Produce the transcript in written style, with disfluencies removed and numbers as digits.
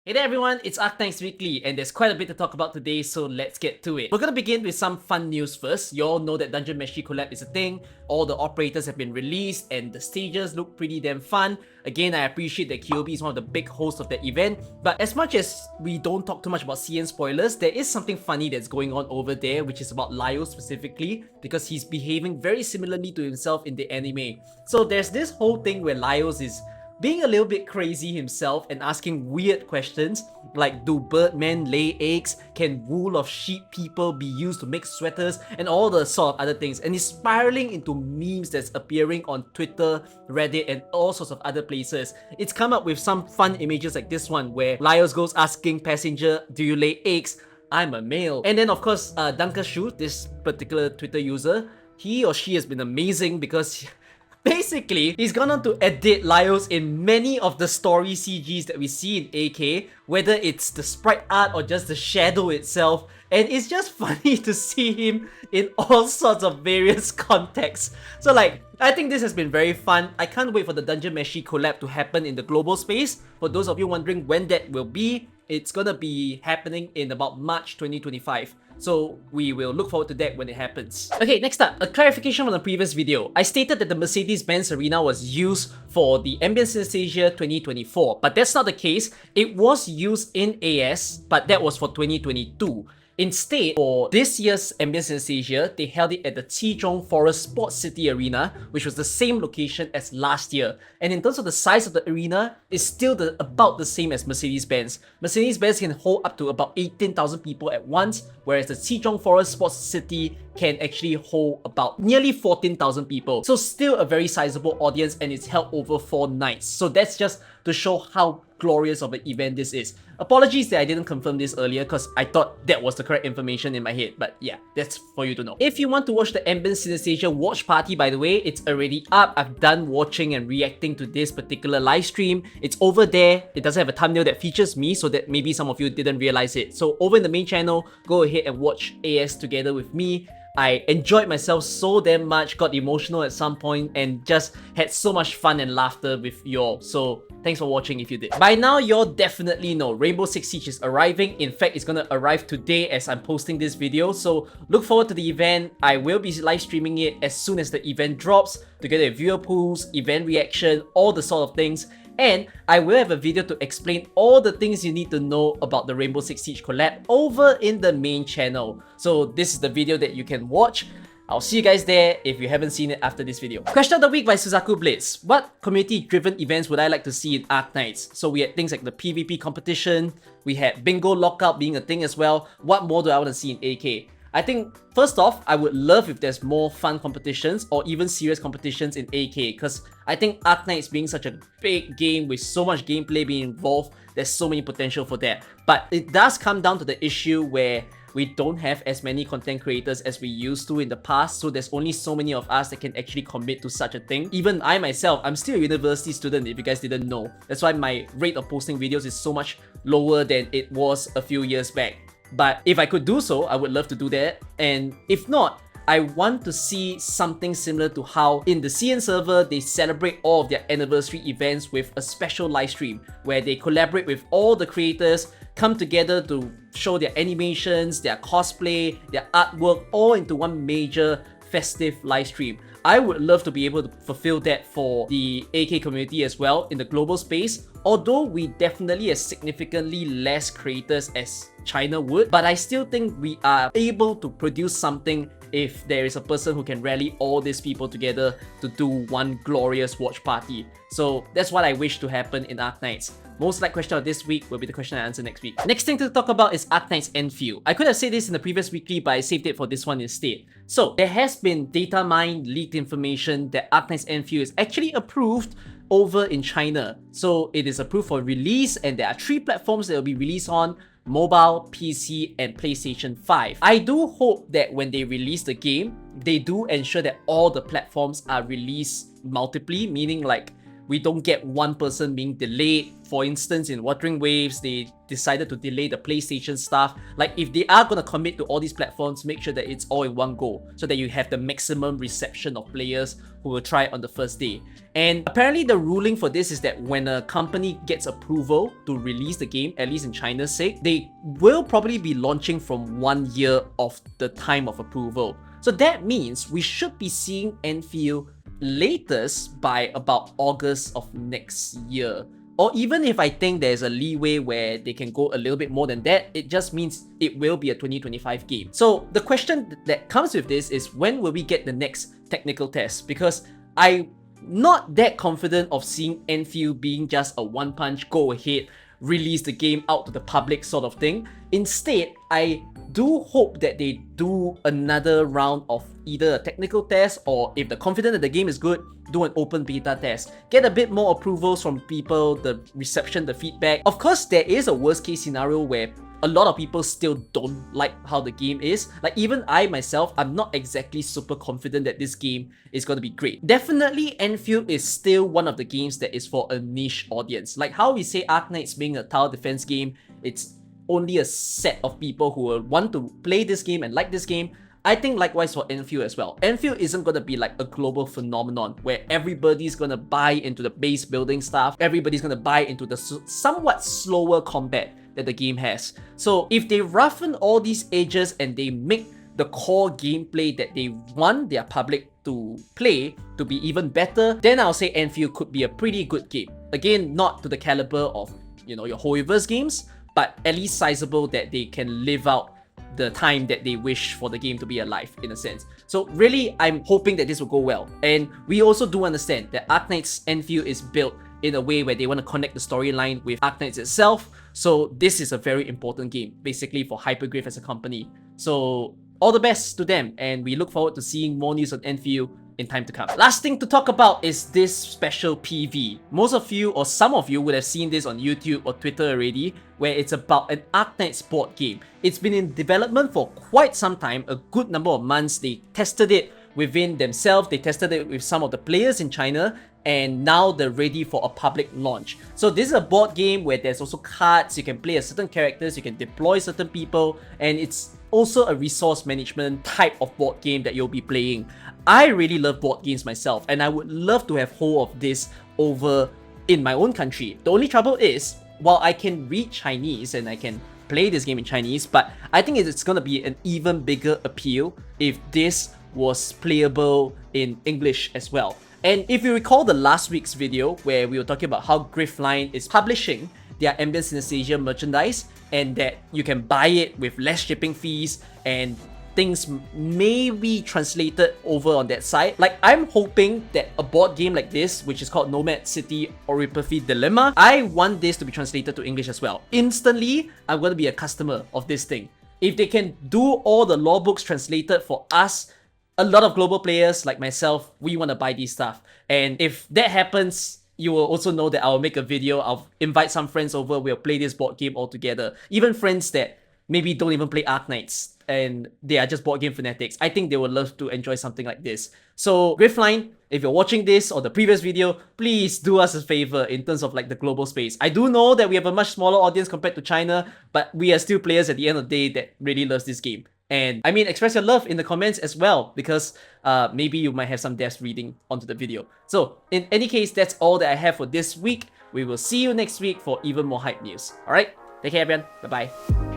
Hey there everyone, it's Arknights Weekly and there's quite a bit to talk about today, so let's get to it. We're gonna begin with some fun news first. You all know that Dungeon Meshi collab is a thing, all the operators have been released and the stages look pretty damn fun. Again, I appreciate that KOB is one of the big hosts of that event, but as much as we don't talk too much about CN spoilers, there is something funny that's going on over there, which is about Laios specifically, because he's behaving very similarly to himself in the anime. So there's this whole thing where Laios is being a little bit crazy himself and asking weird questions like, do birdmen lay eggs? Can wool of sheep people be used to make sweaters? And all the sort of other things. And he's spiraling into memes that's appearing on Twitter, Reddit, and all sorts of other places. It's come up with some fun images like this one where Laios goes asking passenger, do you lay eggs? I'm a male. And then of course, Dunkashu, this particular Twitter user, he or she has been amazing because basically, he's gone on to edit Laios in many of the story CGs that we see in AK, whether it's the sprite art or just the shadow itself, and it's just funny to see him in all sorts of various contexts. So like, I think this has been very fun. I can't wait for the Dungeon Meshi collab to happen in the global space. For those of you wondering when that will be, it's gonna be happening in about March 2025. So we will look forward to that when it happens. Okay, next up, a clarification from the previous video. I stated that the Mercedes-Benz Arena was used for the Ambience Synesthesia 2024, but that's not the case. It was used in AS, but that was for 2022. Instead, for this year's Ambience Synesthesia, they held it at the Qizhong Forest Sports City Arena, which was the same location as last year. And in terms of the size of the arena, it's still about the same as Mercedes-Benz. Mercedes-Benz can hold up to about 18,000 people at once, whereas the Qizhong Forest Sports City can actually hold about nearly 14,000 people. So still a very sizable audience, and it's held over 4 nights. So that's just to show how glorious of an event this is. Apologies that I didn't confirm this earlier because I thought that was the correct information in my head, but yeah, that's for you to know. If you want to watch the Ambience Synesthesia watch party, by the way, it's already up. I've done watching and reacting to this particular live stream. It's over there. It doesn't have a thumbnail that features me, so that maybe some of you didn't realize it. So over in the main channel, go ahead and watch AS together with me. I enjoyed myself so damn much, got emotional at some point, and just had so much fun and laughter with y'all. So thanks for watching if you did. By now, y'all definitely know Rainbow Six Siege is arriving. In fact, it's gonna arrive today as I'm posting this video. So look forward to the event. I will be live streaming it as soon as the event drops, together with viewer pools, event reaction, all the sort of things. And I will have a video to explain all the things you need to know about the Rainbow Six Siege collab over in the main channel. So this is the video that you can watch. I'll see you guys there if you haven't seen it after this video. Question of the week by Suzaku Blitz. What community-driven events would I like to see in Arknights? So we had things like the PvP competition, we had bingo lockout being a thing as well. What more do I want to see in AK? I think, first off, I would love if there's more fun competitions or even serious competitions in AK, because I think Arknights being such a big game with so much gameplay being involved, there's so many potential for that. But it does come down to the issue where we don't have as many content creators as we used to in the past, so there's only so many of us that can actually commit to such a thing. Even I myself, I'm still a university student if you guys didn't know. That's why my rate of posting videos is so much lower than it was a few years back. But if I could do so, I would love to do that. And if not, I want to see something similar to how in the CN server, they celebrate all of their anniversary events with a special live stream where they collaborate with all the creators, come together to show their animations, their cosplay, their artwork, all into one major festive live stream. I would love to be able to fulfill that for the AK community as well in the global space, although we definitely have significantly less creators as China would, but I still think we are able to produce something if there is a person who can rally all these people together to do one glorious watch party. So that's what I wish to happen in Arknights. Most likely question of this week will be the question I answer next week. Next thing to talk about is Arknights Endfield. I could have said this in the previous weekly, but I saved it for this one instead. So there has been data mined, leaked information that Arknights Endfield is actually approved over in China. So it is approved for release, and there are 3 platforms that will be released on: mobile, PC, and PlayStation 5. I do hope that when they release the game, they do ensure that all the platforms are released multiply, meaning like we don't get one person being delayed. For instance, in Wuthering Waves, they decided to delay the PlayStation stuff. Like, if they are gonna commit to all these platforms, make sure that it's all in one go, so that you have the maximum reception of players who will try it on the first day. And apparently the ruling for this is that when a company gets approval to release the game, at least in China's sake, they will probably be launching from 1 year of the time of approval. So that means we should be seeing Endfield latest by about August of next year. Or even if I think there's a leeway where they can go a little bit more than that, it just means it will be a 2025 game. So the question that comes with this is, when will we get the next technical test? Because I'm not that confident of seeing Endfield being just a one-punch, go ahead, release the game out to the public sort of thing. Instead, I do hope that they do another round of either a technical test, or if they're confident that the game is good, do an open beta test. Get a bit more approvals from people, the reception, the feedback. Of course, there is a worst case scenario where a lot of people still don't like how the game is. Like, even I myself, I'm not exactly super confident that this game is going to be great. Definitely, Endfield is still one of the games that is for a niche audience. Like how we say Arknights being a tower defense game, it's only a set of people who will want to play this game and like this game. I think likewise for Endfield as well. Endfield isn't going to be like a global phenomenon where everybody's going to buy into the base building stuff, everybody's going to buy into the somewhat slower combat that the game has. So if they roughen all these edges and they make the core gameplay that they want their public to play to be even better, then I'll say Endfield could be a pretty good game. Again, not to the caliber of, you know, your Hoyoverse games, but at least sizable that they can live out the time that they wish for the game to be alive, in a sense. So really, I'm hoping that this will go well. And we also do understand that Arknights Endfield is built in a way where they want to connect the storyline with Arknights itself. So this is a very important game, basically, for Hypergryph as a company. So all the best to them, and we look forward to seeing more news on Endfield in time to come. Last thing to talk about is this special PV. Most of you, or some of you, would have seen this on YouTube or Twitter already, where it's about an Arknights board game. It's been in development for quite some time, a good number of months. They tested it within themselves, they tested it with some of the players in China, and now they're ready for a public launch. So this is a board game where there's also cards, you can play as certain characters, you can deploy certain people, and it's also a resource management type of board game that you'll be playing. I really love board games myself, and I would love to have hold of this over in my own country. The only trouble is, while I can read Chinese and I can play this game in Chinese, but I think it's gonna be an even bigger appeal if this was playable in English as well. And if you recall the last week's video where we were talking about how Gryph is publishing their Ambience Synesthesia merchandise, and that you can buy it with less shipping fees and things may be translated over on that side. Like, I'm hoping that a board game like this, which is called Nomad City Oripathy Dilemma, I want this to be translated to English as well. Instantly, I'm going to be a customer of this thing. If they can do all the law books translated for us, a lot of global players like myself, we want to buy these stuff. And if that happens, you will also know that I'll make a video, I'll invite some friends over, we'll play this board game all together. Even friends that maybe don't even play Arknights and they are just board game fanatics. I think they would love to enjoy something like this. So Gryph, if you're watching this or the previous video, please do us a favor in terms of like the global space. I do know that we have a much smaller audience compared to China, but we are still players at the end of the day that really loves this game. And I mean, express your love in the comments as well, because maybe you might have some devs reading onto the video. So in any case, that's all that I have for this week. We will see you next week for even more hype news. Alright, take care everyone, bye bye.